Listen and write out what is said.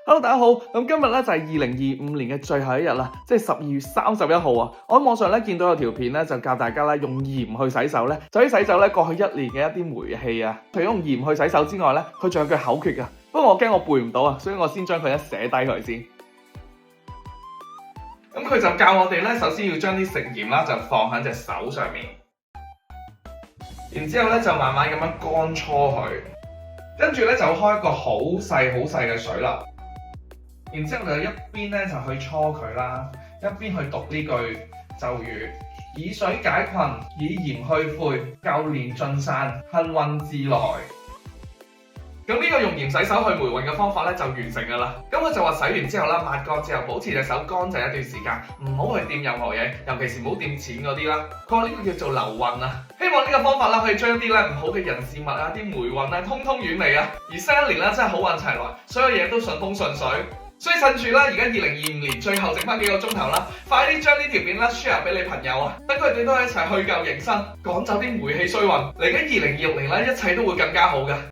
Hello，大家好。咁今日咧就係2025年嘅最後一日啦，即係12月31號啊。我喺網上咧見到有條片咧，就教大家咧用鹽去洗手咧，就可以洗走咧過去1年嘅一啲霉氣啊。除咗用鹽去洗手之外咧，佢仲有句口訣噶。不過我驚我背唔到啊，所以我先將佢寫低佢先。咁佢就教我哋咧，首先要將啲食鹽啦就放喺隻手上面，然之後咧就慢慢咁樣乾搓佢，跟住咧就開一個好細嘅水流。然之後就一邊咧就去搓佢啦，一邊去讀呢句咒語：以水解困，以鹽去晦，舊年盡散，幸運自來。咁呢個用鹽洗手去霉運嘅方法咧就完成㗎啦。咁佢就話洗完之後啦，抹乾之後保持隻手乾淨一段時間，唔好去掂任何嘢，尤其是唔好掂錢嗰啲啦。佢話呢個叫做流運啊。希望呢個方法啦可以將啲咧唔好嘅人事物啊、啲霉運啊，通通遠離啊。而新一年咧真係好運齊來，所有嘢都順風順水。所以趁住啦，而家2025年最後剩翻幾個鐘頭啦，快啲將呢條片啦 share 俾你朋友啊，等佢哋都一齊去舊迎新，趕走啲霉氣衰運。嚟緊2026年咧，一切都會更加好㗎。